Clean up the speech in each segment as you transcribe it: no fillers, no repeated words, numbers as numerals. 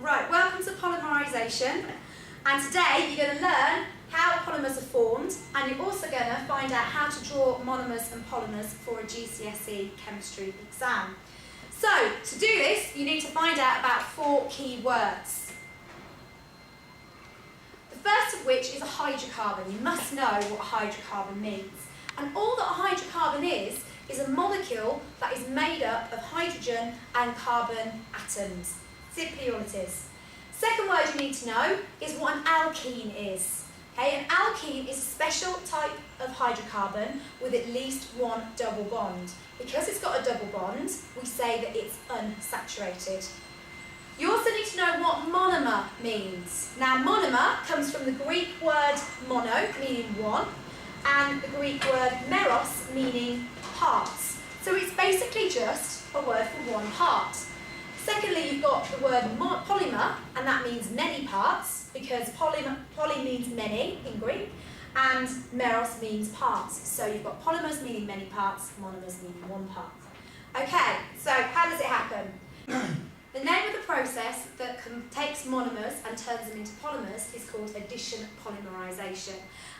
Right, welcome to polymerisation, and today you're going to learn how polymers are formed, and you're also going to find out how to draw monomers and polymers for a GCSE chemistry exam. So, to do this, you need to find out about 4 key words. The first of which is a hydrocarbon. You must know what a hydrocarbon means. And all that a hydrocarbon is a molecule that is made up of hydrogen and carbon atoms. Simply all it is. Second word you need to know is what an alkene is. Okay, an alkene is a special type of hydrocarbon with at least one double bond. Because it's got a double bond, we say that it's unsaturated. You also need to know what monomer means. Now, monomer comes from the Greek word mono, meaning one, and the Greek word meros, meaning parts. So it's basically just a word for one part. Secondly, you've got the word polymer, and that means many parts, because poly means many in Greek, and meros means parts. So you've got polymers meaning many parts, monomers meaning one part. Okay, so how does it happen? The name of the process that takes monomers and turns them into polymers is called addition polymerisation.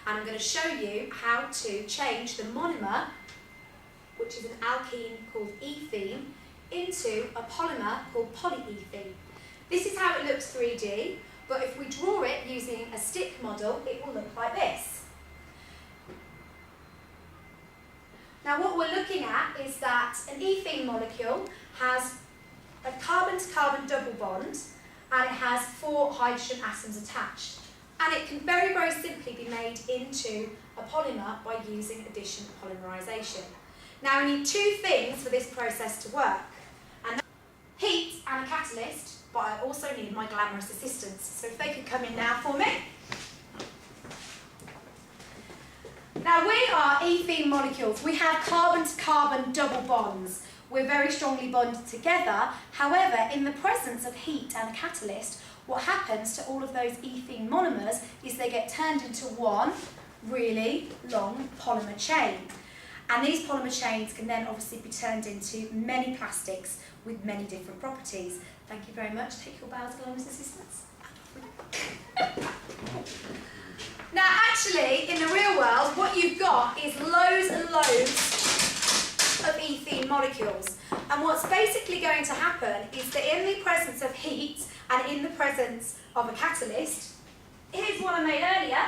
And I'm going to show you how to change the monomer, which is an alkene called ethene, into a polymer called polyethene. This is how it looks 3D, but if we draw it using a stick model, it will look like this. Now what we're looking at is that an ethene molecule has a carbon-to-carbon double bond, and it has 4 hydrogen atoms attached. And it can very, very simply be made into a polymer by using addition polymerisation. Now we need 2 things for this process to work. And heat and a catalyst, but I also need my glamorous assistants. So if they could come in now for me. Now we are ethene molecules. We have carbon-to-carbon double bonds. We're very strongly bonded together. However, in the presence of heat and a catalyst, what happens to all of those ethene monomers is they get turned into one really long polymer chain. And these polymer chains can then obviously be turned into many plastics with many different properties. Thank you very much. Take your bows, glamorous assistants. Now actually, in the real world, what you've got is loads and loads of ethene molecules. And what's basically going to happen is that in the presence of heat and in the presence of a catalyst, here's what I made earlier,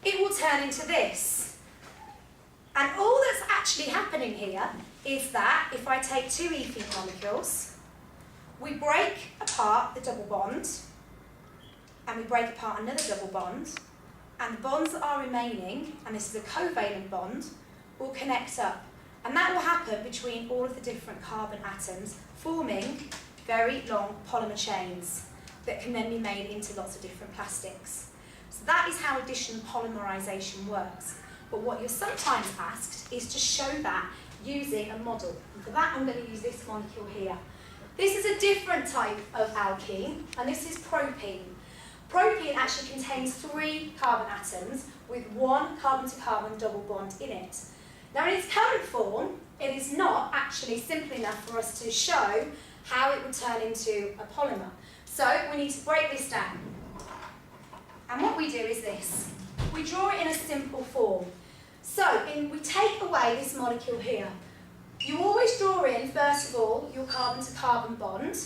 it will turn into this. And all that's actually happening here is that if I take 2 ethene molecules, we break apart the double bond, and we break apart another double bond, and the bonds that are remaining, and this is a covalent bond, will connect up. And that will happen between all of the different carbon atoms, forming very long polymer chains that can then be made into lots of different plastics. So that is how addition polymerisation works. But what you're sometimes asked is to show that using a model. And for that, I'm going to use this molecule here. This is a different type of alkene, and this is propene. Propene actually contains 3 carbon atoms with 1 carbon-to-carbon double bond in it. Now, in its current form, it is not actually simple enough for us to show how it would turn into a polymer. So we need to break this down. And what we do is this. We draw it in a simple form. So we take away this molecule here. You always draw in, first of all, your carbon-to-carbon bond,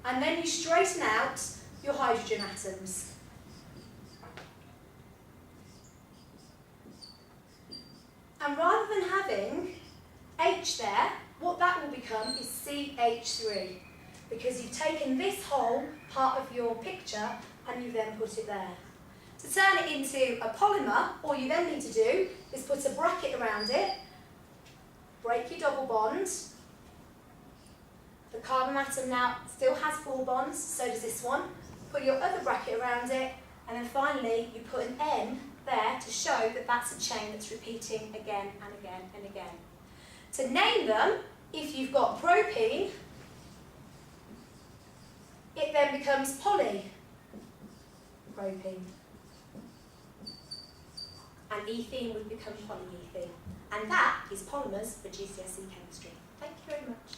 and then you straighten out your hydrogen atoms. And rather than having H there, what that will become is CH3, because you've taken this whole part of your picture and you then put it there. To turn it into a polymer, all you then need to do is put a bracket around it, break your double bonds. The carbon atom now still has 4 bonds, so does this one. Put your other bracket around it, and then finally you put an N there to show that that's a chain that's repeating again and again and again. To name them, if you've got propene, it then becomes polypropene. And ethene would become polyethene. And that is polymers for GCSE chemistry. Thank you very much.